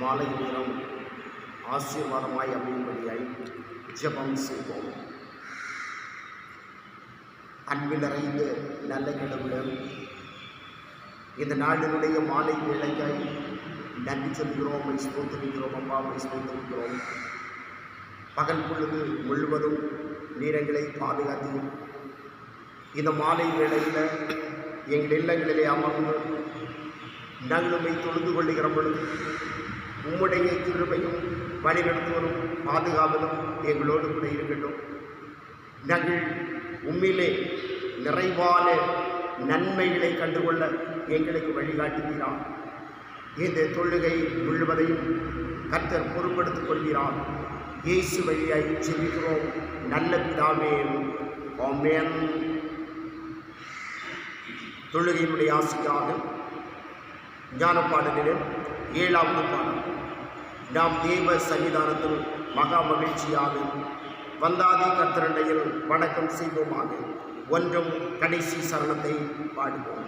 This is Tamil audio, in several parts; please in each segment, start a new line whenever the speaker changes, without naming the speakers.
மாலை நேரம் ஆசீர்வாதமாய் அமையும்படியாய் ஜெபம் செய்வோம். அன்பில் நிறைந்த நல்ல கடவுளே, இந்த நாளினுடைய மாலை வேளைக்காய் நன்றி சொல்கிறோம், ஸ்தோத்திரிக்கிறோம். அப்பா, ஸ்தோத்திரிக்கிறோம். பகல் பொழுது முழுவதும் நீரங்களை பாதுகாத்து இந்த மாலை வேளையில் எங்கள் இல்லங்களிலே அமர்ந்து நாங்களுமை தொழுது கொள்ளுகிற பொழுது உம்முடைய கிருபையும் வழிநடத்துவதும் பாதுகாவதும் எங்களோடு கூட இருக்கட்டும். நாங்கள் உம்மிலே நிறைவான நன்மைகளை கண்டுகொள்ள எங்களுக்கு வழிகாட்டுகிறார். இந்த தொழுகை முழுவதையும் கர்த்தர் பொறுப்படுத்திக் கொள்கிறார். இயேசு வழியாய் ஜெபிக்கிறோம் நல்ல பிதாவே, ஆமென். தொழுகையினுடைய ஆசியாக ஞானப்பாடலிலே 7வது பாடல். நாம் தேவ சன்னிதானத்தில் மகா மகிழ்ச்சியாக வந்தாதி கர்த்தரண்டையில் வணக்கம் செய்வோமாக. 1 கடைசி சரணத்தை பாடுவோம்.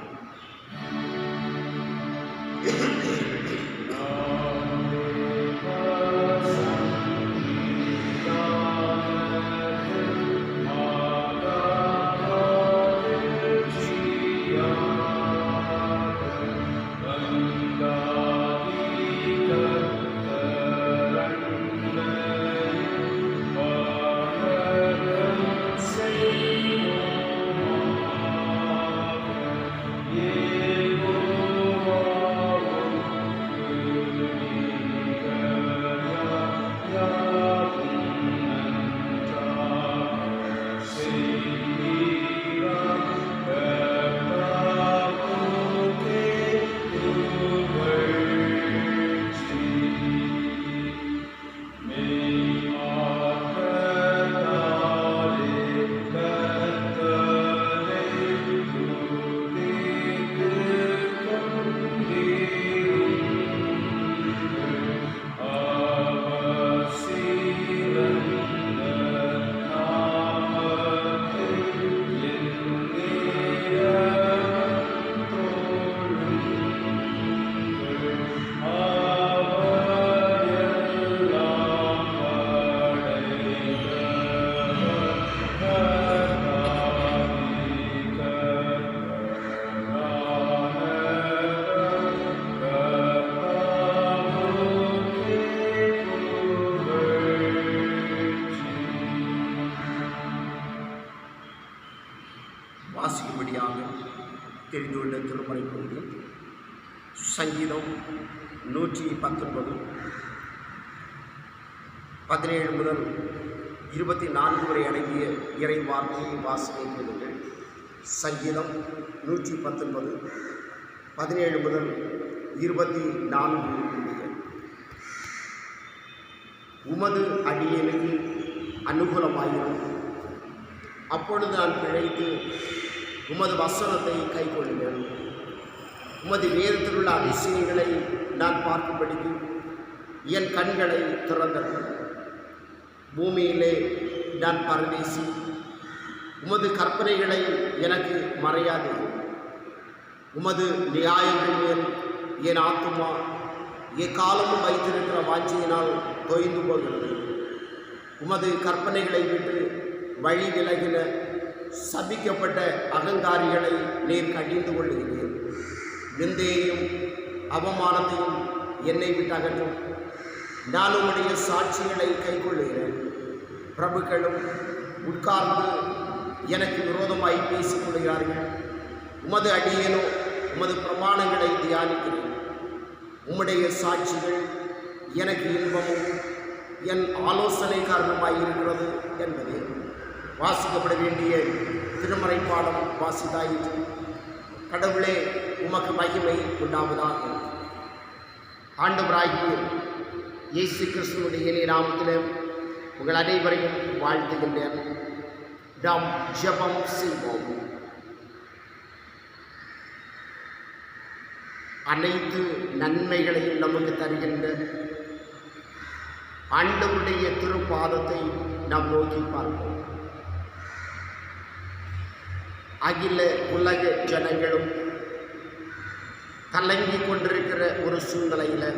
வாசிக்கும்படியாக தெரிந்துள்ள திருமறை பகுதி சங்கீதம் 119 17 முதல் 24 வரை அடங்கிய இறை வார்த்தையை வாசிக்க கேளுங்கள். சங்கீதம் 119 17 முதல் 24. உமது அடியனுக்கு அனுகூலமாயிரும், அப்பொழுது நான் பிழைத்து உமது வசனத்தை கை கொள்ளுங்கள். உமது வேதத்திலுள்ள அதிசயங்களை நான் பார்க்கும்படிக்கு என் கண்களை திறந்தது. பூமியிலே நான் பரதேசி, உமது கற்பனைகளை எனக்கு மறையாது. உமது நியாயங்கள் மேல் என் ஆத்துமா எக்காலமும் வைத்திருக்கிற வாஞ்சியினால் தொய்ந்து போகிறது. உமது கற்பனைகளை விட்டு வழி விலகின சபிக்கப்பட்ட அகங்காரிகளை நீர் கடிந்து கொள்ளுகிறீர். நிந்தையையும் அவமானத்தையும் என்னை விட்டு அகற்றும். நான் உம்முடைய சாட்சிகளை கை கொள்ளுகிறேன். பிரபுக்களும் உட்கார்ந்து எனக்கு விரோதமாய் பேசிக் கொள்கிறார்கள். உமது அடியேனோ உமது பிரமாணங்களை தியானிக்கிறேன். உம்முடைய சாட்சிகள் எனக்கு இன்பமும் என் ஆலோசனை காரணமாய் இருக்கிறது என்பதே. வாசிக்கப்பட வேண்டிய திருமறை பாடம் வாசித்தாயிற்று. கடவுளே, உமக்கு மகிமை உண்டாவதாக. ஆண்டவராகிய இயேசு கிறிஸ்துவுடைய இனிய நாமத்தில் உங்கள் அனைவரையும் வாழ்த்துகின்றேன். நாம் ஜெபம் செய்வோம். அனைத்து நன்மைகளையும் நமக்கு தருகின்ற ஆண்டவருடைய திருப்பாதத்தை நாம் நோக்கி பார்ப்போம். அகில உலக ஜனங்களும் கலங்கி கொண்டிருக்கிற ஒரு சூழ்நிலையில்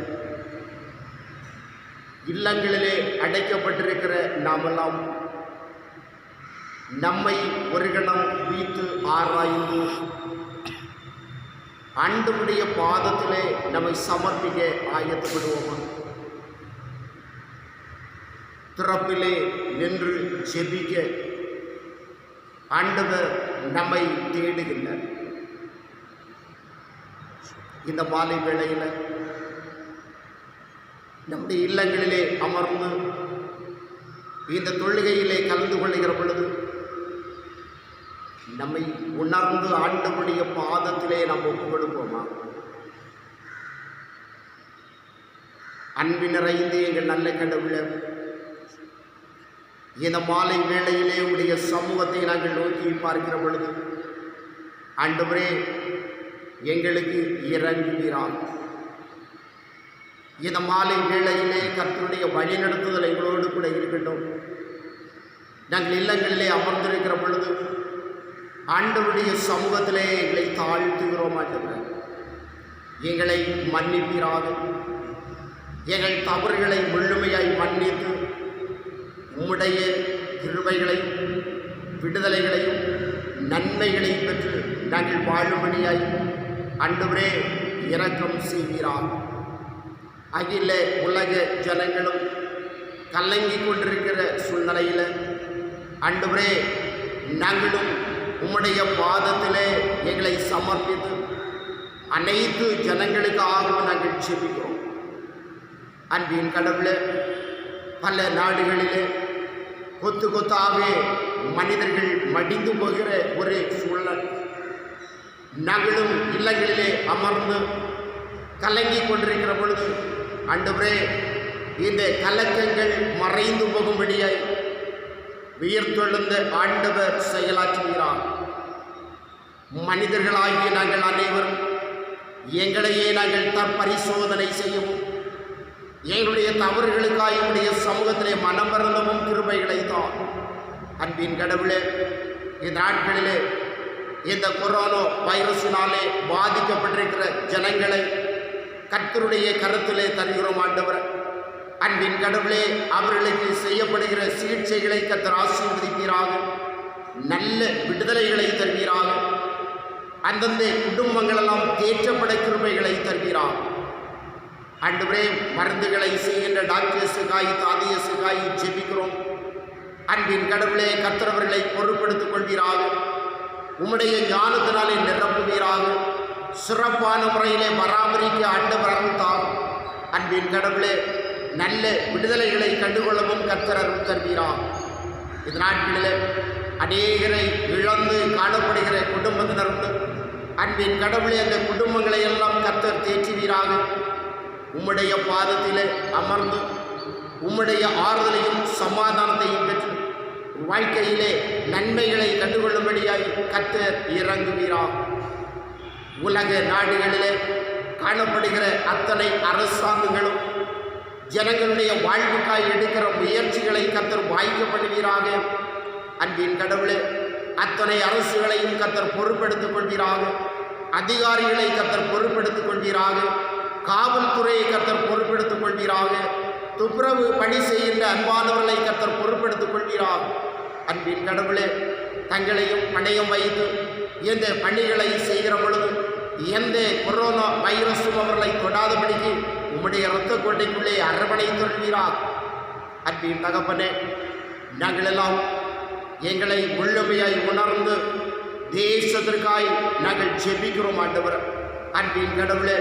இல்லங்களிலே அடைக்கப்பட்டிருக்கிற நாமெல்லாம் நம்மை ஒரு கணம் வைத்து ஆராய்ந்து ஆண்டவருடைய பாதத்திலே நம்மை சமர்ப்பிக்க ஆயத்தப்படுவோமா? திறப்பிலே நின்று ஜெபிக்க ஆண்டவர் நம்மை தேடுகின்றார். இந்த மாலை வேளையில் நம்முடைய இல்லங்களிலே அமர்ந்து இந்த தொழுகையிலே கலந்து கொள்ளுகிற பொழுது நம்மை உணர்ந்து ஆண்டவருடைய பாதத்திலே நாம் ஒப்புக் கொடுப்போமா? அன்பு நிறைந்து எங்கள் நல்ல கடவுளே, இந்த மாலை வேளையிலே உடைய சமூகத்தை நாங்கள் நோக்கி பார்க்கிற பொழுது ஆண்டவரே எங்களுக்கு இறங்குகிறார். இந்த மாலை வேளையிலே கர்த்தருடைய வழிநடத்துதல் எங்களோடு கூட இருக்கட்டும். நாங்கள் இல்லங்களிலே அமர்ந்திருக்கிற பொழுது ஆண்டவருடைய சமூகத்திலே எங்களை தாழ்த்துகிறோம். ஆண்டவரே எங்களை மன்னிப்பீராக. எங்கள் தவறுகளை முழுமையாய் மன்னித்து உம்முடைய கிருபைகளையும் விடுதலைகளையும் நன்மைகளையும் பெற்று நாங்கள் வாழும்படியாய் ஆண்டவரே இரக்கம் செய்கிறார். அகில உலக ஜனங்களும் கலங்கி கொண்டிருக்கிற சூழ்நிலையில் ஆண்டவரே நாங்களும் உம்முடைய பாதத்திலே எங்களை சமர்ப்பித்து அனைத்து ஜனங்களுக்காகவும் நாங்கள் ஜெபிக்கிறோம். அன்பின் கடவுளே, பல நாடுகளிலே கொத்து கொத்தாக மனிதர்கள் மடிந்து போகிற ஒரு சூழல். நாங்களும் இல்லங்களிலே அமர்ந்து கலங்கி கொண்டிருக்கிற பொழுது ஆண்டவரே இந்த கலக்கங்கள் மறைந்து போகும்படியாய் உயிர்த்தெழுந்த ஆண்டவர் செயலாற்றுகிறார். மனிதர்களாகிய நாங்கள் அனைவரும் எங்களையே நாங்கள் தற்பரிசோதனை செய்யவும் எங்களுடைய தவறுகளுக்காக என்னுடைய சமூகத்திலே மனம் வருந்தவும் கிருபைகளை தான். அன்பின் கடவுளே, இந்த நாட்களிலே இந்த கொரோனா வைரஸினாலே பாதிக்கப்பட்டிருக்கிற ஜனங்களை கர்த்தருடைய கருத்திலே தருகிறோம். ஆண்டவர் அன்பின் கடவுளே, அவர்களுக்கு செய்யப்படுகிற சிகிச்சைகளை கர்த்தர் ஆசீர்வதிப்பீராக. நல்ல விடுதலைகளை தருவீராக. அந்தந்த குடும்பங்களெல்லாம் தேற்றப்பட கிருபைகளை தருவீராக. ஆண்டவரே, மருந்துகளை செய்கின்ற டாக்டர்ஸுக்காய் தாதியஸுக்காய் ஜெபிக்கிறோம். அன்பின் கடவுளே, கர்த்தரவர்களை பொறுப்படுத்திக் கொள்வீராக. உம்முடைய ஞானத்தினாலே நிரப்புவீராக. சிறப்பான முறையிலே பராமரிக்க ஆண்டவர் அருள்தார். அன்பின் கடவுளே, நல்ல விடுதலைகளை கண்டுகொள்ளவும் கர்த்தர் அருள் தருவீராக. இந்த நாட்களிலே அநேகரை இழந்து காணப்படுகிற குடும்பத்தினருக்கு அன்பின் கடவுளே, அந்த குடும்பங்களை எல்லாம் கர்த்தர் தேற்றுவீராக. உம்முடைய பாதத்திலே அமர்ந்து உம்முடைய ஆறுதலையும் சமாதானத்தையும் பெற்று வாழ்க்கையிலே நன்மைகளை கண்டுகொள்ளும்படியாய் கர்த்தர் இறங்குவீராக. உலக நாடுகளிலே காணப்படுகிற அத்தனை அரசாங்கங்களும் ஜனங்களுடைய வாழ்வுக்காய் எடுக்கிற முயற்சிகளை கர்த்தர் வாய்க்கப்படுவீராக. அன்பின் கடவுளே, அத்தனை அரசுகளையும் கர்த்தர் பொறுப்பெடுத்துக் கொள்வீராக. அதிகாரிகளை கர்த்தர் பொறுப்பெடுத்துக் கொள்வீராக. காவல்துறையை கர்த்தர் பொறுப்பெடுத்துக் கொள்வீராக. துப்புரவு பணி செய்கின்ற அன்பானவர்களை கர்த்தர் பொறுப்பெடுத்துக் கொள்வீராக. அன்பின் கடவுளே, தங்களையும் பணையம் வைத்து எந்த பணிகளை செய்கிற பொழுது எந்த கொரோனா வைரஸும் அவர்களை தொடாதபடிக்கு உம்முடைய இரத்த கோட்டைக்குள்ளே அரவணை கொள்வீராக. அன்பின் தகப்பனே, நாங்கள் எல்லாம் எங்களை முழுமையாய் உணர்ந்து தேசத்திற்காய் நாங்கள் ஜெபிக்கிறோம். ஆண்டவர் அன்பின் கடவுளே,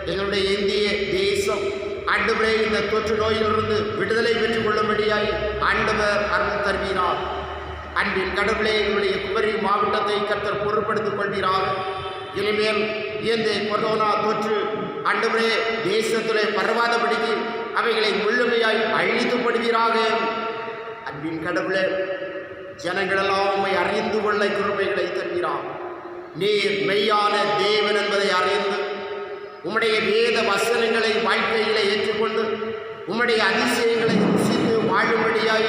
எங்களுடைய இந்திய தேசம் ஆண்டவரே இந்த தொற்று நோயிலிருந்து விடுதலை பெற்றுக் கொள்ளும்படியாய் ஆண்டவர் அருள் தருவீரார். அன்பின் கடவுளே, எங்களுடைய குமரி மாவட்டத்தை கர்த்தர் பொறுப்படுத்திக் கொள்வீராக. இனிமேல் இந்த கொரோனா தொற்று ஆண்டவரே தேசத்திலே பரவாதபடிக்கு அவைகளை முழுமையாய் அழித்துப்படுவீராக. அன்பின் கடவுளே, ஜனங்களெல்லாம் உம்மை அறிந்து கொள்ள கிருபைகளை தருவீராக. நீர் மெய்யான தேவன் என்பதை அறிந்து உம்முடைய வேத வசனங்களை வாழ்க்கையிலே ஏற்றுக்கொண்டு உம்முடைய அதிசயங்களை ருசித்து வாழும்படியாய்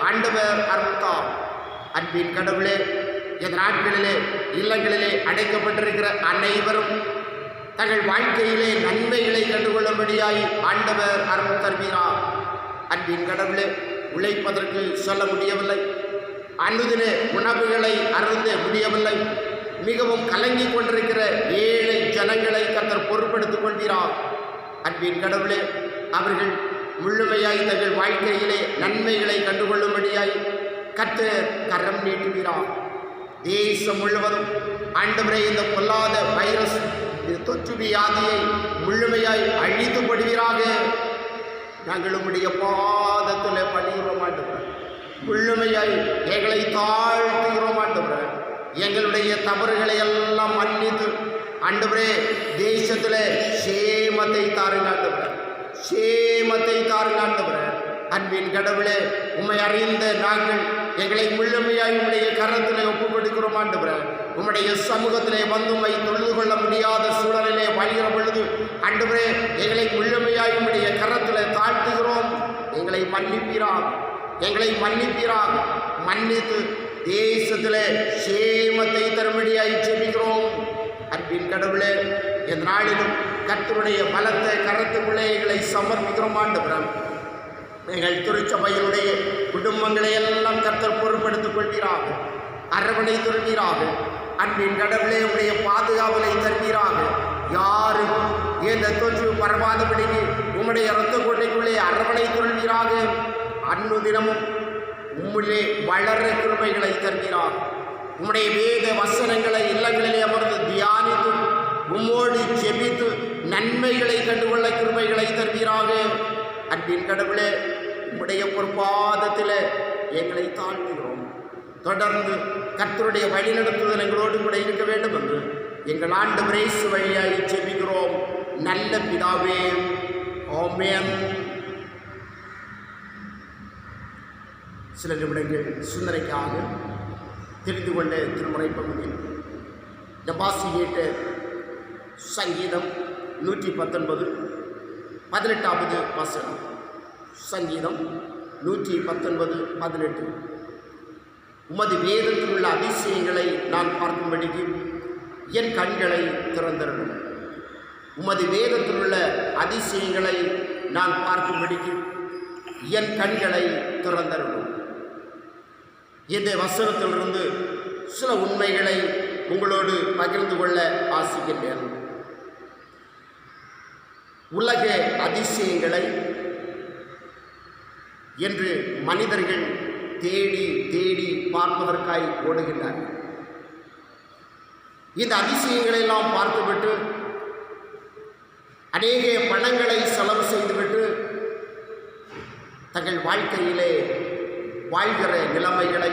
ஆண்டவர் அருள்தார். அன்பின் கடவுளே, இந்த நாட்களிலே இல்லங்களிலே அடைக்கப்பட்டிருக்கிற அனைவரும் தங்கள் வாழ்க்கையிலே நன்மைகளை கண்டுகொள்ளும்படியாய் ஆண்டவர் அருள் தருகிறார். அன்பின் கடவுளே, உழைப்பதற்கு சொல்ல முடியவில்லை, அனுதின உணவுகளை அருந்த முடியவில்லை, மிகவும் கலங்கி கொண்டிருக்கிற ஏழை ஜனங்களை கர்த்தர் பொறுப்படுத்திக் கொள்கிறார். அன்பின் கடவுளே, அவர்கள் முழுமையாய் தங்கள் வாழ்க்கையிலே நன்மைகளை கண்டுகொள்ளும்படியாய் கர்த்தர் கரம் நீட்டுகிறார். தேசம் முழுவதும் ஆண்டவரே, இந்த பொல்லாத வைரஸ், இந்த தொற்று வியாதியை முழுமையாய் அழித்து படுவீராக. நாங்கள் உம்முடைய பாதத்தில் பணிகிறோம் ஆண்டவரே, முழுமையாய் எங்களை தாழ்த்துகிறோம் ஆண்டவரே. எங்களுடைய தவறுகளை எல்லாம் மன்னித்து ஆண்டவரே, தேசத்தில் சேமத்தை தாருங்க ஆண்டவரே, சேமத்தை தாருங்க ஆண்டவரே. அன்பின் கடவுளே, உம்மை அறிந்த நாங்கள் எங்களை முழுமையாய் உம்முடைய கரத்தில் ஒப்புக் கொடுக்கிறோம் ஆண்டவரே. உம்முடைய சமூகத்திலே வந்து உம்மை தொழுது கொள்ள முடியாத சூழலிலே வாழ்கிற பொழுது ஆண்டவரே, எங்களை முழுமையாய் உம்முடைய கரத்தில் தாழ்த்துகிறோம். எங்களை மன்னிப்பீராக, எங்களை மன்னிப்பீராக. மன்னித்து தேசத்திலே சேமத்தை தரும்படியாய் ஜெபிக்கிறோம். அன்பின் கடவுளே, இந்த நாளிலும் கர்த்தருடைய பலத்த கரத்துக்குள்ளே எங்களை சமர்ப்பிக்கிறோம் ஆண்டவரே. எங்கள் திருச்சபையினுடைய குடும்பங்களை எல்லாம் கர்த்தர் பொறுப்படுத்திக் கொள்வீராக, அரவணை தருவீராக. அன்பின் கடவுளே, உடைய பாதுகாவலை தருவீராக. யாரும் இந்த தொற்று பரவாதபடிக்கு உம்முடைய இரத்த கோட்டைக்குள்ளே அரவணை தருவீராக. அன்னு தினமும் உம்முடைய வளர கிருபைகளை தருவீராக. உம்முடைய வேத வசனங்களை இல்லங்களிலே அமர்ந்து தியானித்து உம்மோடு ஜெபித்து நன்மைகளை கண்டுகொள்ள கிருபைகளை தருவீராக. அன்பின் கடவுளே, உம்முடைய பொற்பாதத்தில் எங்களை தாழ்த்துகிறோம். தொடர்ந்து கர்த்தருடைய வழிநடத்துதல் எங்களோடு கூட இருக்க வேண்டும் என்று எங்கள் ஆண்டவரே இயேசு வழியாய் ஜெபிக்கிறோம் நல்ல பிதாவே, ஆமென். சில நிமிடங்கள் சிந்தனைக்காக தெரிந்து கொண்ட திருமுறை பகுதியில் நபாசி கேட்ட சங்கீதம் 119 18வது வசனம். சங்கீதம் 119 18. உமது வேதத்தில் உள்ள அதிசயங்களை நான் பார்க்கும்படிக்கு என் கண்களை திறந்தருளும். உமது வேதத்தில் உள்ள அதிசயங்களை நான் பார்க்கும்படிக்கு என் கண்களை திறந்தருளும். இந்த வசனத்திலிருந்து சில உண்மைகளை உங்களோடு பகிர்ந்து கொள்ள ஆசிக்கின்றேன். உலக அதிசயங்களை என்று மனிதர்கள் தேடி தேடி பார்ப்பதற்காய் ஓடுகின்றார்கள். இந்த அதிசயங்களை எல்லாம் பார்த்துவிட்டு அநேக பணங்களை செலவு செய்துவிட்டு தங்கள் வாழ்க்கையிலே வாழ்கிற நிலைமைகளை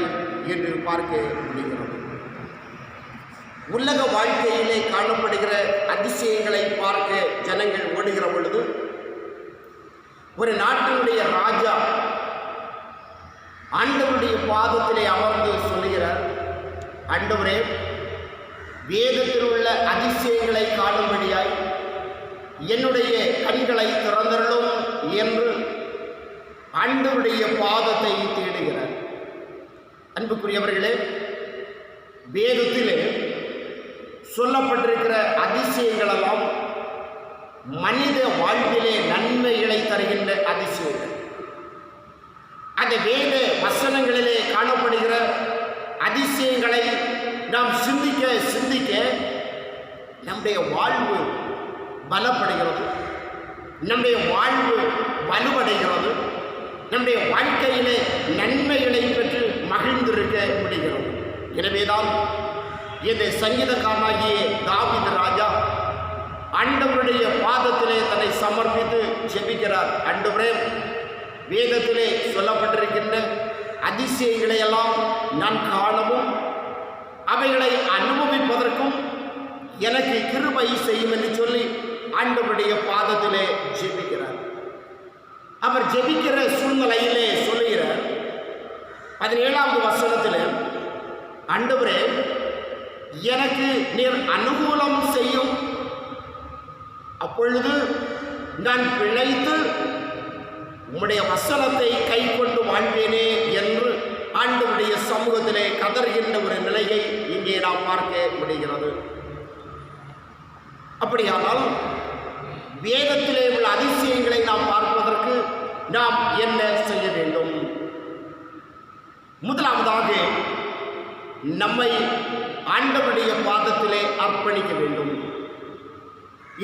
என்று பார்க்க முடிகிறது. உலக வாழ்க்கையிலே காணப்படுகிற அதிசயங்களை பார்க்க ஜனங்கள் ஓடுகிற பொழுது ஒரு நாட்டினுடைய ராஜா ஆண்டவருடைய பாதத்திலே அமர்ந்து சொல்லுகிறார், ஆண்டவரே, வேதத்தில் உள்ள அதிசயங்களை காணும்படியாய் என்னுடைய கண்களை திறந்தருளும் என்று ஆண்டவருடைய பாதத்தை தேடுகிறார். அன்புக்குரியவர்களே, வேதத்திலே சொல்லப்பட்டிருக்கிற அதிசயங்களெல்லாம் மனித வாழ்விலே நன்மைகளை தருகின்ற அதிசயங்கள். அந்த வேத வசனங்களிலே காணப்படுகிற அதிசயங்களை நாம் சிந்திக்க சிந்திக்க நம்முடைய வாழ்வு பலப்படுகிறது, நம்முடைய வாழ்வு வலுவடைகிறது, நம்முடைய வாழ்க்கையிலே நன்மைகளை பெற்று மகிழ்ந்திருக்க முடிகிறது. எனவேதான் இந்த சங்கீதக்காரனாகிய தாவீது ராஜா ஆண்டவருடைய பாதத்திலே தன்னை சமர்ப்பித்து ஜெபிக்கிறார். ஆண்டவரே, வேதத்திலே சொல்லப்பட்டிருக்கின்ற அதிசயங்களை எல்லாம் நான் காணவும் அவைகளை அனுபவிப்பதற்கும் எனக்கு கிருபை செய்யும் என்று சொல்லி ஆண்டவருடைய பாதத்திலே ஜெபிக்கிறார். அவர் ஜெபிக்கிற சூழ்நிலையிலே சொல்லுகிறார் 17வது வசனத்தில், ஆண்டவரே, எனக்கு நீர் அனுகூலம் செய்யும், அப்பொழுது நான் பிழைத்து உம்முடைய வசனத்தை கை கொண்டு வாழ்வேனே என்று ஆண்டவருடைய சமூகத்திலே கதறுகின்ற ஒரு நிலையை இங்கே நாம் பார்க்க முடிகிறது. அப்படியானால் வேதத்திலே உள்ள அதிசயங்களை நாம் பார்ப்பதற்கு நாம் என்ன செய்ய வேண்டும்? முதலாவதாக நம்மை ஆண்டவருடைய பாதத்திலே அர்ப்பணிக்க வேண்டும்.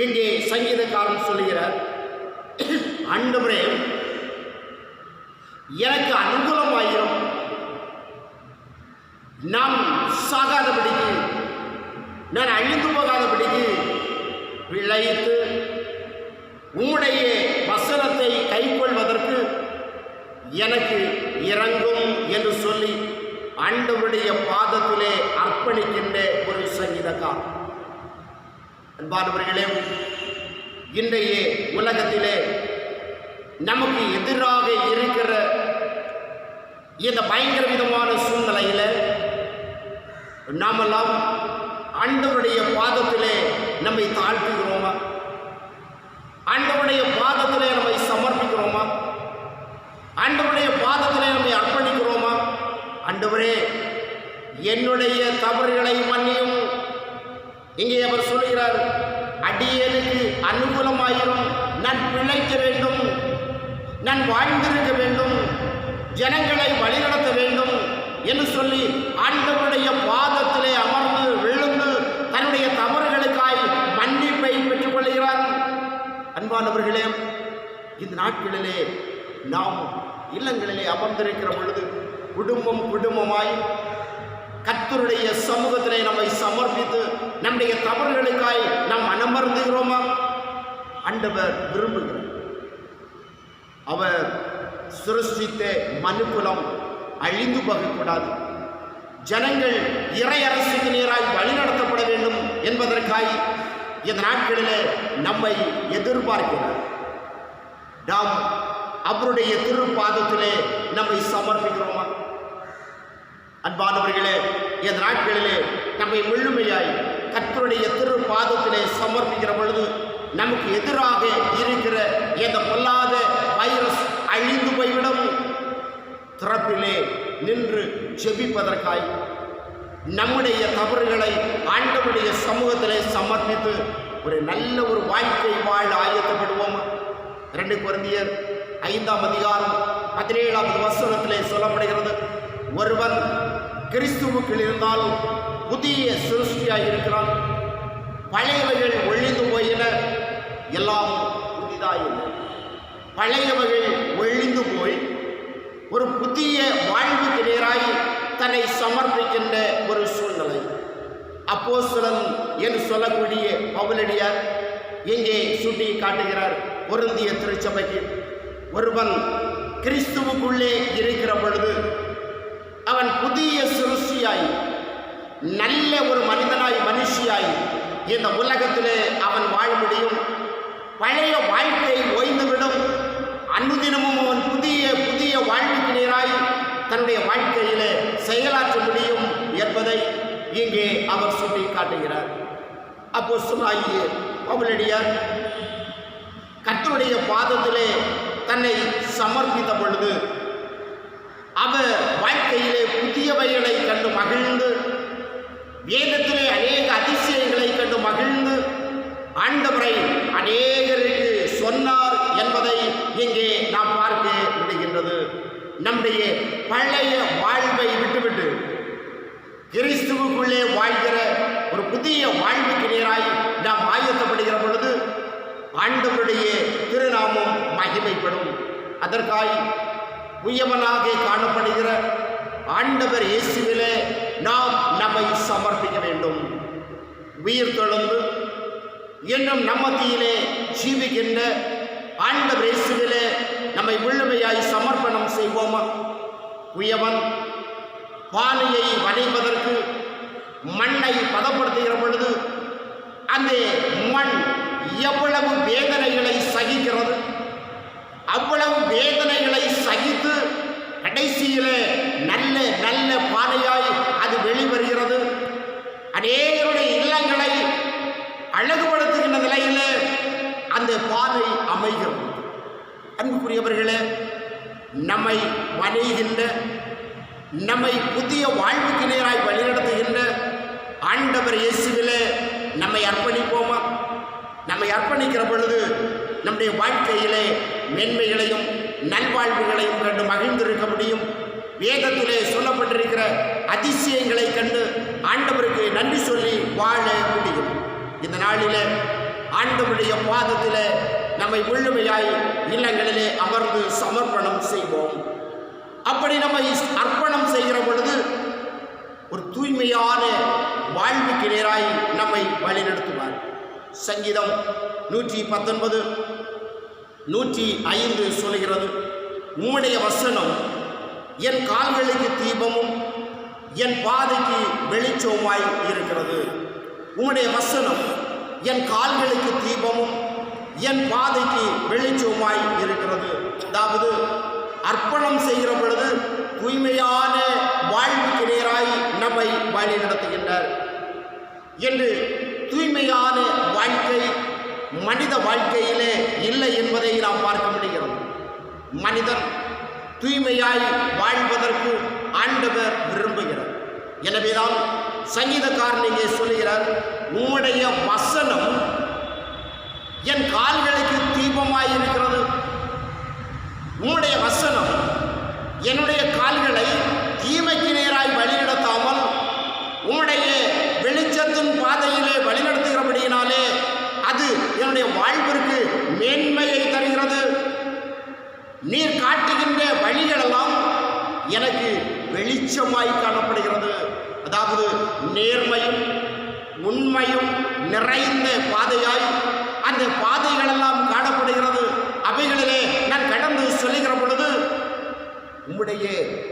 இங்கே சங்கீதக்காரன் சொல்லுகிறார், ஆண்டவரே எனக்கு அனுகூலமாயிரும், நான் சாகாதபடிக்கு, நான் அழிந்து போகாதபடிக்கு பிழைத்து உம்முடைய வசனத்தை கைக்கொள்வதற்கு எனக்கு இறங்கும் என்று சொல்லி ஆண்டவருடைய பாதத்திலே அர்ப்பணிக்கின்ற ஒரு சங்கீதக்காரன். அன்பானவர்களே, இன்றைய உலகத்திலே நமக்கு எதிராக இருக்கிற இந்த பயங்கர விதமான சூழ்நிலையில் நாமெல்லாம் ஆண்டவருடைய பாதத்திலே நம்மை தாழ்த்துகிறோமா? ஆண்டவருடைய பாதத்திலே நம்மை சமர்ப்பிக்கிறோமா? ஆண்டவருடைய பாதத்திலே நம்மை அர்ப்பணிக்கிறோமா? ஆண்டவரே என்னுடைய தவறுகளை மன்னியும். இங்கே அவர் சொல்கிறார், அடியேனுக்கு அனுகூலமாயிரும், நான் பிழைக்க வேண்டும், நான் வாழ்ந்திருக்க வேண்டும், ஜனங்களை வழிநடத்த வேண்டும் என்று சொல்லி ஆண்டவருடைய பாதத்திலே அமர்ந்து விழுந்து தன்னுடைய தவறுகளுக்காய் மன்னிப்பை பெற்றுக் கொள்கிறார். அன்பானவர்களே, இந்த நாட்களிலே நாம் இல்லங்களிலே அமர்ந்திருக்கிற பொழுது குடும்பமாய் கர்த்தருடைய சமூகத்திலே நம்மை சமர்ப்பித்து நம்முடைய தவறுகளுக்காய் நாம் அமர்ந்துகிறோமா? ஆண்டவர் விரும்புகிறார். அவர் சிருஷ்டித்த மனுக்குலம் அழிந்து போகக்கூடாது, ஜனங்கள் இறை அரசுக்கு நேராய் வழிநடத்தப்பட வேண்டும் என்பதற்காய் இந்த நாட்களிலே நம்மை எதிர்பார்க்கிறார். நாம் அவருடைய திருப்பாதத்திலே நம்மை சமர்ப்பிக்கிறோமா? அன்பானவர்களே, இந்த நாட்களிலே நம்மை முழுமையாய் கர்த்தருடைய திருப்பாதத்திலே சமர்ப்பிக்கிற பொழுது நமக்கு எதிராக இருக்கிற இந்த பொல்லாத வைரஸ் அழிந்து போய்விடும். திறப்பிலே நின்று ஜெபிப்பதற்காய் நம்முடைய தவறுகளை ஆண்டவருடைய சமூகத்திலே சமர்ப்பித்து ஒரு நல்ல ஒரு வாழ்க்கை வாழ ஆயத்தப்படுவோம். 2 கொரிந்தியர் 5ஆம் அதிகாரம் 17ஆவது வசனத்திலே சொல்லப்படுகிறது, ஒருவன் கிறிஸ்துவுக்குள் இருந்தால் புதிய சிருஷ்டியாய் இருக்கிறான், பழையவைகள் ஒழிந்து போயின, எல்லாம் புதிதாயின. பழையவைகள் ஒழிந்து போய் ஒரு புதிய வாழ்வுக்கு நேராய் தன்னை சமர்ப்பிக்கின்ற ஒரு சூழ்நிலை. அப்போஸ்தலன் என்று சொல்லக்கூடிய பவுலடியார் இங்கே சுட்டி காட்டுகிறார் கொரிந்திய திருச்சபைக்கு, ஒருவன் கிறிஸ்துவுக்குள்ளே இருக்கிற பொழுது அவன் புதிய சிருஷ்டியாய் நல்ல ஒரு மனிதனாய் மனுஷியாய் இந்த உலகத்திலே அவன் வாழ முடியும். பழைய வாழ்க்கை ஓய்ந்துவிடும். அனுதினமும் அவன் புதிய வாழ்வுக்கு நேராய் தன்னுடைய வாழ்க்கையிலே செயலாற்ற முடியும் என்பதை இங்கே அவர் சுட்டி காட்டுகிறார். அப்போஸ்தலனாகிய பவுலடியார் கர்த்தருடைய பாதத்திலே தன்னை சமர்ப்பித்த பொழுது அவர் வாழ்க்கையிலே புதியவைகளை கண்டு மகிழ்ந்து, வேதத்திலே அநேக அதிசயங்களை கண்டு மகிழ்ந்து ஆண்டவரை அநேகருக்கு சொன்னார் என்பதை இங்கே நாம் பார்க்க முடிகின்றது. நம்முடைய பழைய வாழ்வை விட்டுவிட்டு கிறிஸ்துவுக்குள்ளே வாழ்கிற ஒரு புதிய வாழ்வுக்கு நேராய் நாம் ஆயத்தப்படுகிற பொழுது ஆண்டவருடைய திருநாமம் மகிமைப்படும். அதற்காய் உயவனாக காணப்படுகிற ஆண்டவர் இயேசுவிலே நாம் நம்மை சமர்ப்பிக்க வேண்டும். உயிர் தெழுந்து இன்னும் நம்மத்தியிலே ஜீவிக்கின்ற ஆண்டவர் இயேசுவிலே நம்மை முழுமையாய் சமர்ப்பணம் செய்வோமா? உயவன் பானையை வணைவதற்கு மண்ணை பதப்படுத்துகிற பொழுது அந்த மண் எவ்வளவு வேதனைகளை சகிக்கிறது, அவ்வளவு வேதனைகளை சகித்து கடைசியிலே நல்ல நல்ல பானையாய் அது வெளிவருகிறது. அநேகருடைய இல்லங்களை அழகுபடுத்துகின்ற நிலையிலே அந்த பானை அமைகிறது. அன்புக்குரியவர்களே, நம்மை வணைகின்ற, நம்மை புதிய வாழ்வுக்கு நேராய் வழிநடத்துகின்ற ஆண்டவர் இயேசுவிலே நம்மை அர்ப்பணிப்போமா? நம்மை அர்ப்பணிக்கிற பொழுது நம்முடைய வாழ்க்கையிலே மேன்மைகளையும் நல்வாழ்வுகளையும் கண்டு மகிழ்ந்திருக்க முடியும். வேதத்திலே சொல்லப்பட்டிருக்கிற அதிசயங்களை கண்டு ஆண்டவருக்கு நன்றி சொல்லி வாழ முடியும். இந்த நாளிலே ஆண்டவருடைய பாதத்திலே நம்மை முழுமையாய் இல்லங்களிலே அமர்ந்து சமர்ப்பணம் செய்வோம். அப்படி நம்மை அர்ப்பணம் செய்கிற பொழுது ஒரு தூய்மையான வாழ்வுக்கு நேராய் நம்மை வழிநடத்துவார். சங்கீதம் 119 105 சொல்கிறது, உம்முடைய வசனம் என் கால்களுக்கு தீபமும் என் பாதைக்கு வெளிச்சமாய் இருக்கிறது. உம்முடைய வசனம் என் கால்களுக்கு தீபமும் என் பாதைக்கு வெளிச்சமாய் இருக்கிறது. அதாவது அர்ப்பணம் செய்கிற பொழுது தூய்மையான வாழ்வுக்கு நேராய் நம்மை வழி நடத்துகின்றார் என்று. தூய்மையான வாழ்க்கை மனித வாழ்க்கையிலே இல்லை என்பதை நாம் பார்க்க முடிகிறது. மனிதன் தூய்மையாய் வாழ்வதற்கு ஆண்டவர் விரும்புகிறார். எனவேதான் சங்கீதக்காரன் இங்கே சொல்கிறார், உம்முடைய வசனம் என் கால்களுக்கு தீபமாய் இருக்கிறது. உம்முடைய வசனம் என்னுடைய கால்களை தீமைக்கு நேராய் வழிநடத்தாமல் உம்முடைய வெளிச்சத்தின் பாதையிலே வழிநடத்துகிறபடியினாலே அது என்னுடைய வாழ்விற்கு மேன்மையை தருகிறது. நீர் காட்டுகின்ற வழிகளெல்லாம் எனக்கு வெளிச்சமாய் காணப்படுகிறது. அதாவது நேர்மையும் உண்மையும் நிறைந்த பாதையாய் அந்த பாதைகளெல்லாம் காணப்படுகிறது. அவைகளிலே நான் கடந்து செல்கிற பொழுது உம்முடைய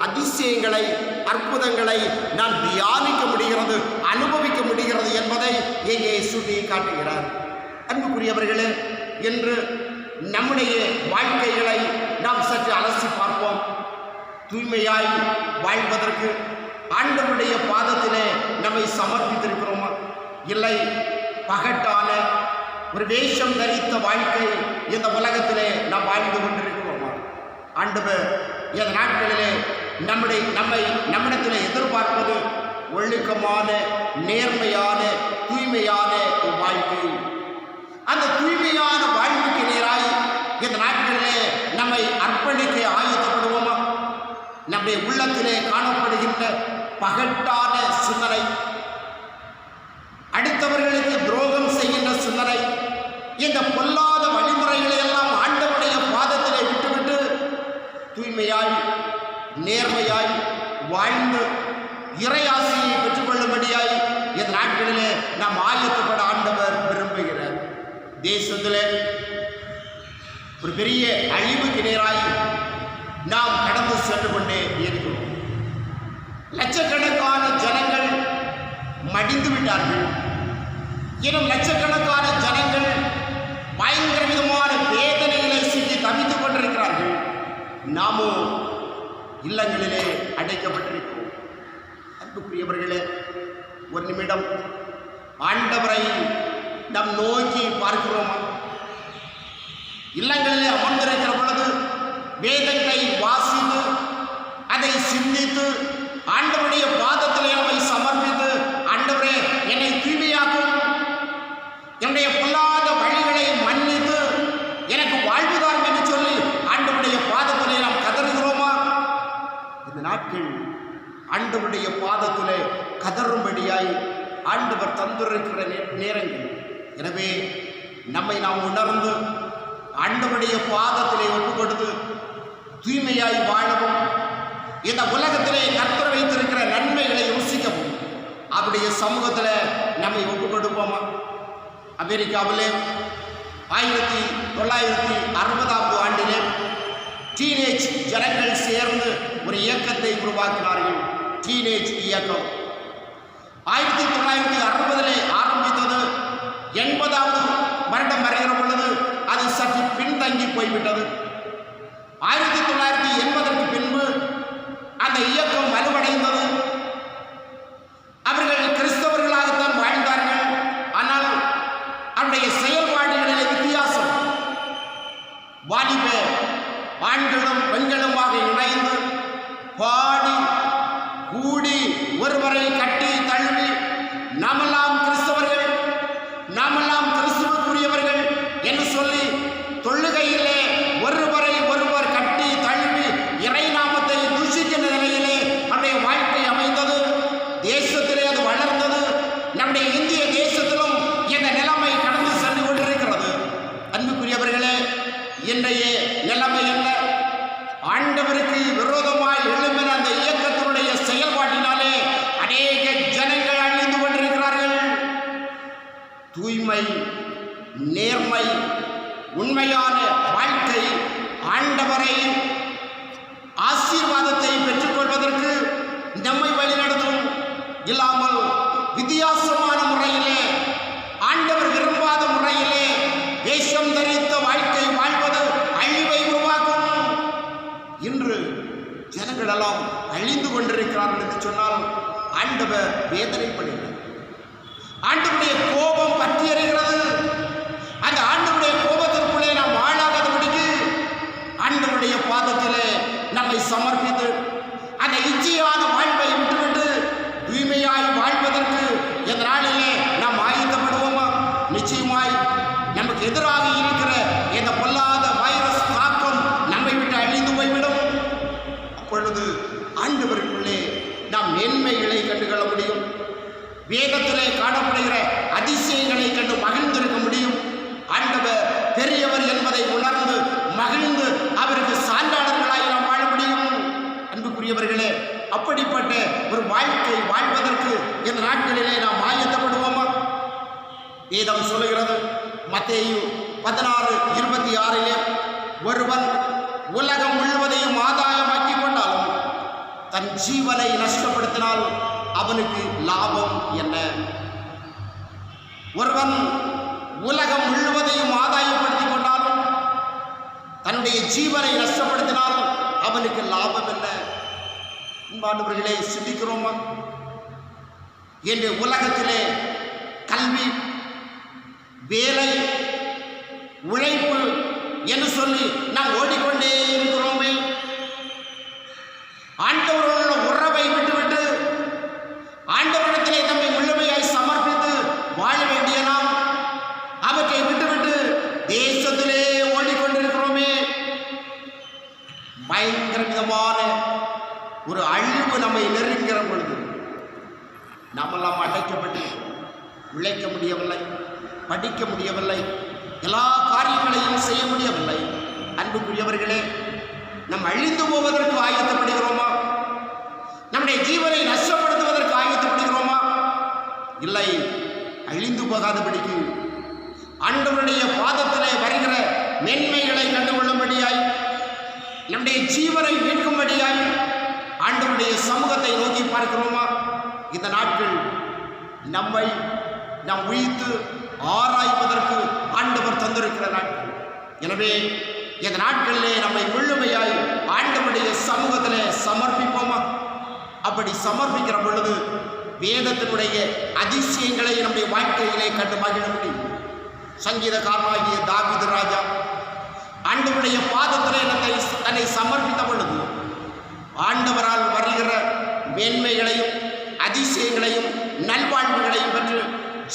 அதிசயங்களை அற்புதங்களை நான் தியானிக்க முடிகிறது, அனுபவிக்க முடிகிறது என்பதை இங்கே சுட்டி காட்டுகிறார். அன்புக்குரியவர்களே, என்று நம்முடைய வாழ்க்கைகளை நாம் சற்று அலசி பார்ப்போம். தூய்மையாய் வாழ்வதற்கு ஆண்டவருடைய பாதத்திலே நம்மை சமர்ப்பித்திருக்கிறோமா? இல்லை பகட்டான ஒரு வேஷம் தரித்த வாழ்க்கை இந்த உலகத்திலே நாம் வாழ்ந்து கொண்டிருக்கிறோமா? ஆண்டவர் இந்த நாட்களிலே நம்மிடத்திலே எதிர்பார்ப்பது ஒழுக்கமான நேர்மையான தூய்மையான வாழ்க்கை. அந்த தூய்மையான வாழ்வுக்கு நேராய் இந்த நாட்களிலே நம்மை அர்ப்பணிக்க ஆயத்தப்படுவோமா? நம்முடைய உள்ளத்திலே காணப்படுகின்ற பகட்டான சிந்தனை, அடுத்தவர்களுக்கு துரோகம் செய்கின்ற சிந்தனை, இந்த பொல்லாத வழிமுறைகளை எல்லாம் ஆண்டவருடைய பாதத்திலே விட்டுவிட்டு தூய்மையாய் நேர்மையாய் வாழ்ந்து இறையாசியை பெற்றுக்கொள்ளும்படியாய் இந்த நாட்களிலே நாம் ஆயத்தப்பட ஆண்டவர் விரும்புகிறார். தேசத்திலே ஒரு பெரிய அழிவுக்கு நேராய் நாம் கடந்து சென்று கொண்டே இருக்கிறோம். லட்சக்கணக்கான ஜனங்கள் மடிந்து விட்டார்கள். இன்னும் லட்சக்கணக்கான ஜனங்கள் பயங்கர விதமான வேதனைகளை சிக்கி தவித்துக் கொண்டிருக்கிறார்கள். நாமோ இல்லங்களிலே அடைக்கப்பட்டிருக்கிறோம். அன்புக்குரியவர்களே, ஒரு நிமிடம் ஆண்டவரை நம் நோக்கி பார்க்கிறோமா? இல்லங்களிலே அமர்ந்திருக்கிற பொழுது வேதங்களை வாசித்து அதை சிந்தித்து ஆண்டவருடைய பாதத்திலே நம்மை சமர்ப்பித்து, ஆண்டவரே என்னை தூய்மையாக்கும், என்னுடைய பொல்லாத வழிகளை மன்னித்து எனக்கு வாழ்வுதான் என்று சொல்லி ஆண்டவருடைய பாதத்திலே நாம் கதறுகிறோமா? இந்த நாட்கள் ஆண்டவருடைய பாதத்திலே கதறும்படியாய் ஆண்டவர் தந்திருக்கிற நேரங்கள். எனவே நம்மை நாம் உணர்ந்து ஆண்டவருடைய பாதத்திலே ஒப்புக் கொடுத்து தூய்மையாய் வாழவும், இந்த உலகத்திலே கர்த்தர் வைத்திருக்கிற நன்மைகளை ருசிக்கவும் அவருடைய சமூகத்தில் நம்மை ஒப்புக் கொடுப்போமா? அமெரிக்காவிலே 1960 ஆண்டிலே டீனேஜ் ஜனங்கள் சேர்ந்து ஒரு இயக்கத்தை உருவாக்கினார்கள். டீனேஜ் இயக்கம் 1960 ஆரம்பித்தது. 80வது வருடம் வருகிற பொழுது அது சற்று பின்தங்கி போய்விட்டது. 1980க்கு பின்பு அந்த இயக்கம் வலுவடைந்தது. அவர்கள் கிறிஸ்தவர்களாகத்தான் வாழ்ந்தார்கள். ஆனால் அவருடைய செயல்பாடுகளிலே வித்தியாசம். வாலிப ஆண்களும் பெண்களுமாக இணைந்து பாடி கூடி ஒருவரை கட்டி தழுவி நாமெல்லாம் கிறிஸ்தவர்கள், நாமெல்லாம் கிறிஸ்துவுக்குரியவர்கள் உண்மை, நேர்மை, உண்மையான வாழ்க்கை, ஆண்டவரை ஆசீர்வாதத்தை பெற்றுக்கொள்வதற்கு நம்மை வழிநடத்தும். இல்லாமல் வித்தியாசமான முறையிலே, ஆண்டவர் விரும்பாத முறையிலே வேஷம் தரித்த வாழ்க்கை வாழ்வது அழிவை உருவாக்கும். இன்று ஜனங்களெல்லாம் அழிந்து கொண்டிருக்கிறார்கள் என்று சொன்னால் ஆண்டவர் வேதனைப்படுகிறார். ஆண்டவருடைய கோபம் பற்றி எறிகிறது. அந்த ஆண்டவருடைய கோபத்திற்குள்ளே நாம் ஆளாகாதபடிக்கு ஆண்டவருடைய பாதத்திலே நம்மை சமர்ப்பித்து அந்த இச்சையான வாழ்வை விட்டுவிட்டு தூய்மையாய் வாழ்வதற்கு இந்த நாளிலே நாம் ஆயத்தப்படுவோமா? நிச்சயமாய் நமக்கு எதிராக இருக்கிற இந்த பொல்லாத வைரஸ் தாக்கம் நம்மை விட்டு அழிந்து போய்விடும். அப்பொழுது ஆண்டவருக்குள்ளே நாம் மேன்மைகளை கண்டுகொள்ள முடியும். வேதத்திலே காணப்படுகிற அதிசயங்களை கண்டு மகிழ்ந்திருக்க முடியும். ஆண்டவர் பெரியவர் என்பதை உணர்ந்து மகிழ்ந்து அவருக்கு சான்றாளர்களாய் நாம் வாழ முடியும். அன்புக்குரியவர்களே, அப்படிப்பட்ட ஒரு வாழ்க்கை வாழ்வதற்கு இந்த நாட்களிலே நாம் ஆயத்தப்படுவோமா? வேதம் சொல்லுகிறது, மத்தேயு 16:26 ஒருவன் உலகம் முழுவதையும் ஆதாயமாக்கி கொண்டாலும் தன் ஜீவனை நஷ்டப்படுத்தினால் அவனுக்கு லாபம் என்ன? ஒருவன் உலகம் முழுவதையும் ஆதாயப்படுத்திக் கொண்டாலும் தன்னுடைய ஜீவனை நஷ்டப்படுத்தினால் அவனுக்கு லாபம் என்ன? அன்பானவர்களே, சிந்திக்கிறோமா? இன்று உலகத்திலே கல்வி, வேலை, உழைப்பு என்று சொல்லி நாம் ஓடிக்கொண்டே இருக்கிறோமே. ஆண்டவரோட உறவை விட்டுவிட்டு ஆண்டவரிடத்திலே நம்மை முழுமையாய் சமர்ப்பித்து வாழ வேண்டிய நாம் அவற்றை விட்டுவிட்டு தேசத்திலே ஓடிக்கொண்டிருக்கிறோமே. பயங்கர விதமான ஒரு அழிவு நம்மை நெருங்கிற பொழுது நாமெல்லாம் அடைக்கப்பட்டு உழைக்க முடியவில்லை, படிக்க முடியவில்லை, எல்லா காரியங்களையும் செய்ய முடியவில்லை. அன்புக்குரியவர்களே, நம் அழிந்து போவதற்கு ஆயத்தப்படுகிறோமா? நம்முடைய ஜீவனை நஷ்டப்படுத்துவதற்கு ஆயத்தப்படுகிறோமா? இல்லை, அழிந்து போகாதபடிக்கு ஆண்டவருடைய பாதத்திலே வருகிற மேன்மைகளை கண்டுகொள்ளும்படியாய், நம்முடைய ஜீவனை மீட்கும்படியாய் ஆண்டவருடைய சமூகத்தை நோக்கி பார்க்கிறோமா? இந்த நாட்கள் நம்மை நாம் உயிர்த்து ஆராய்வதற்கு ஆண்டவர் தந்திருக்கிற நாட்கள். எனவே இந்த நாட்களிலே நம்மை முழுமையாய் ஆண்டவருடைய சமூகத்திலே சமர்ப்பிப்போமா? அப்படி சமர்ப்பிக்கிற பொழுது வேதத்தினுடைய அதிசயங்களை நம்முடைய வாழ்க்கையிலே கண்டு மகிழ முடியும். சங்கீதக்காரனாகிய தாவீது ராஜா ஆண்டவருடைய பாதத்திலே தன்னை சமர்ப்பித்த பொழுது ஆண்டவரால் வருகிற மேன்மைகளையும் அதிசயங்களையும் நல்வாழ்வுகளையும் பெற்று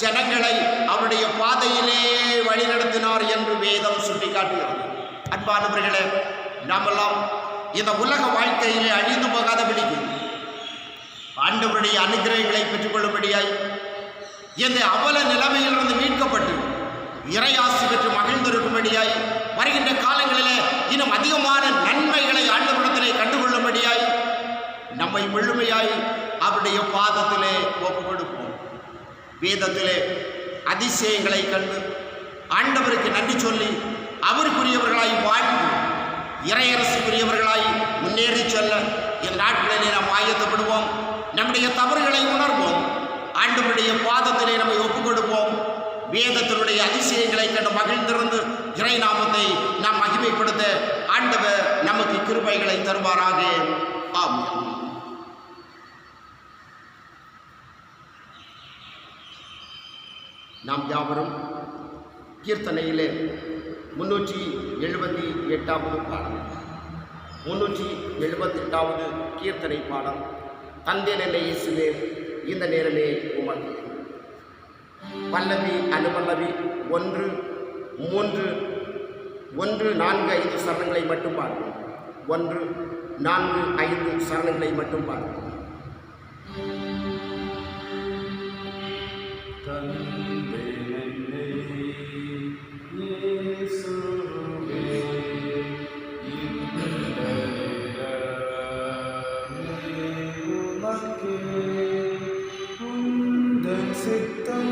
ஜனங்களை அவருடைய பாதையிலே வழிநடத்தினார் என்று வேதம் சுட்டிக்காட்டுகிறது. அன்பானவர்களே, நாமெல்லாம் இந்த உலக வாழ்க்கையிலே அழிந்து போகாதபடிக்கு ஆண்டவருடைய அனுகிரகங்களை பெற்றுக்கொள்ளும்படியாய் இந்த அவல நிலைமையிலிருந்து மீட்கப்பட்டு இறையாசி பெற்று மகிழ்ந்திருக்கும்படியாய் வருகின்ற காலங்களிலே இன்னும் அதிகமான நன்மைகளை ஆண்டவரிடத்திலே கண்டுகொள்ளும்படியாய் நம்மை முழுமையாய் அவருடைய பாதத்திலே ஒப்புக் கொடுப்போம். வேதத்திலே அதிசயங்களை கண்டு ஆண்டவருக்கு நன்றி சொல்லி அவருக்குரியவர்களாய் வாழ்ந்து இறையரசுக்குரியவர்களாய் முன்னேறி செல்ல இந்த நாட்களிலே நாம் ஆயத்தப்படுவோம். நம்முடைய தவறுகளை உணர்வோம். ஆண்டவருடைய பாதத்திலே நம்மை ஒப்புக் கொடுப்போம். வேதத்தினுடைய அதிசயங்களை கண்டு மகிழ்ந்திருந்து இறை நாமத்தை நாம் மகிமைப்படுத்த ஆண்டவர் நமக்கு கிருபைகளை தருவாராக. ஆமென். நாம் யாவரும் கீர்த்தனையிலே 378வது பாடம், 378வது கீர்த்தனை பாடம். தந்தை நல்ல இயேசுவே, இந்த நேரமே உமக்கு. பல்லவி அனுபல்லவி 1, 3, 1, 4, 5 சரணங்களை மட்டும் பார்ப்போம். 1, 4, 5 சரணங்களை மட்டும் பார்ப்போம்.
சித்தம்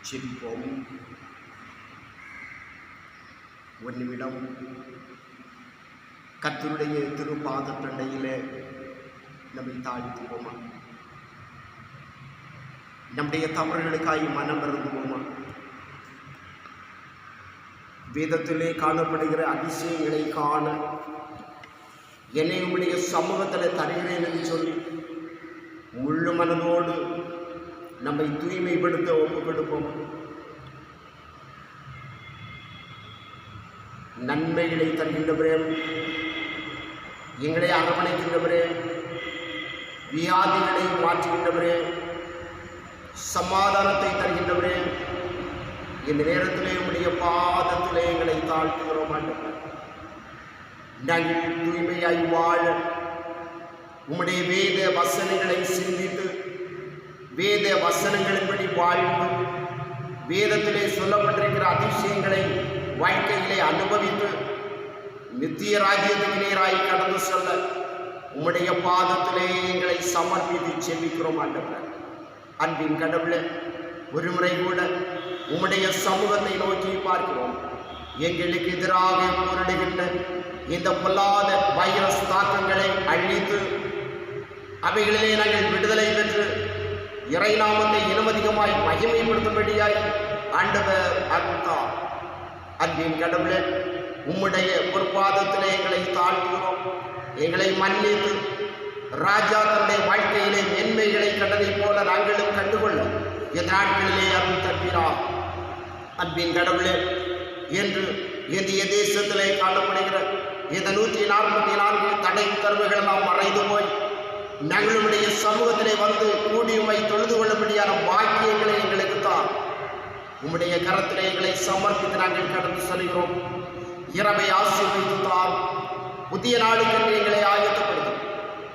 ஜெபிப்போம். ஒரு நிமிடம் கர்த்தருடைய திருப்பாதத்தண்டையிலே நம்மை தாழ்த்துவோமா? நம்முடைய தவறுகளுக்காய் மனம் வருந்துவோமா? வேதத்திலே காணப்படுகிற அதிசயங்களை காண என்னை உம்முடைய சமூகத்தில் தருகிறேன் என்று சொல்லி முழு மனதோடு நம்மை தூய்மைப்படுத்த ஒப்புக்கொடுப்போம். நன்மைகளை தருகின்றவரே, எங்களை அரவணைக்கின்றவரே, வியாதிகளை மாற்றுகின்றவரே, சமாதானத்தை தருகின்றவரே, இந்த நேரத்திலே உம்முடைய பாதத்திலே எங்களை தாழ்த்துகிறோம். நாங்கள் தூய்மையாய் வாழ உம்முடைய வேத வசனங்களை சிந்தித்து வேத வசனங்களின்படி வாழ்ந்து வேதத்திலே சொல்லப்பட்டிருக்கிற அதிசயங்களை வாழ்க்கையிலே அனுபவித்து நித்திய ராஜ்யத்துக்கு நேராய் கடந்து செல்ல உம்முடைய பாதத்திலே எங்களை சமர்ப்பித்து செபிக்கிறோம். ஆண்டவரே, அன்பின் கடவுளே, ஒரு முறை கூட உம்முடைய சமூகத்தை நோக்கி பார்க்கிறோம். எங்களுக்கு எதிராக போரிடுகின்ற இந்த பொல்லாத வைரஸ் தாக்கங்களை அழித்து அவைகளிலே நாங்கள் விடுதலை பெற்று இறைநாமத்தை இனமதிகமாய் மகிமைப்படுத்தும்படியாய் ஆண்டவர் அருள்தார். அன்பின் கடவுளே, உம்முடைய பொற்பாதத்திலே எங்களை தாழ்த்துகிறோம். எங்களை மன்னித்து ராஜா தன்னுடைய வாழ்க்கையிலே மேன்மைகளை கண்டதை போல நாங்களும் கண்டுகொள்ள இந்த நாட்களிலே அருள் தருகிறார். அன்பின் கடவுளே, என்று இந்திய தேசத்திலே காணப்படுகிற இந்த 144 தடை உத்தரவுகள் எல்லாம் மறைந்து போய் நாங்களுடைய சமூகத்திலே வந்து கூடியுமை தொழுது கொள்ளும்படியான வாக்கியங்களை எங்களுக்கு தான். உம்முடைய கரத்திலே எங்களை சமர்ப்பித்து நாங்கள் கடந்து செல்கிறோம். இரவை ஆசீர்வதித்தால் புதிய நாளுக்கு எங்களை ஆயத்தப்படுத்தும்.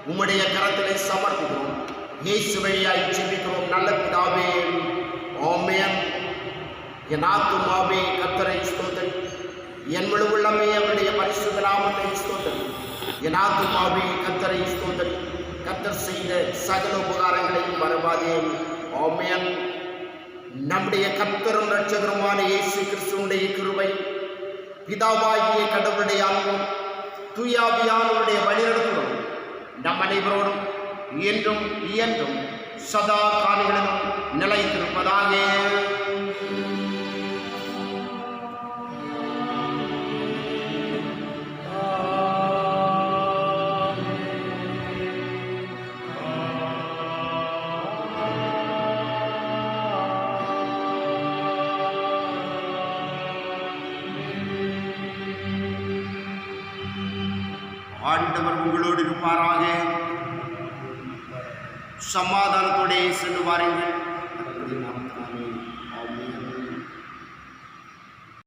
உம்முடைய கரத்திலே சமர்ப்பிக்கிறோம். இயேசு வழியாய் ஜெபிக்கிறோம் நல்ல பிதாவே, ஆமென். என் ஆத்துமாவே கர்த்தரை ஸ்தோத்திரி, என் முழு உள்ளமே அவருடைய பரிசுத்த நாமத்தை ஸ்தோத்திரி. என் ஆத்துமாவே கர்த்தரை ஸ்தோத்திரி, கர்த்தர் செய்த சகல உபகாரங்களையும் மறவாதே. ஆமென். நம்முடைய கர்த்தரும் இரட்சகருமான இயேசு கிறிஸ்துவினுடைய கிருபை, பிதாவாகிய கடவுளுடைய அன்பும் தூயாவியானவருடைய வழிநடத்தலும் நம் அனைவரோடும் என்றும் இயன்றும் சதா காலங்களிலும் நிலைத்திருப்பதாக. ஆண்டவர் உங்களோடு இருப்பாராக. சமாதானத்தோടെ சென்று வாருங்கள்.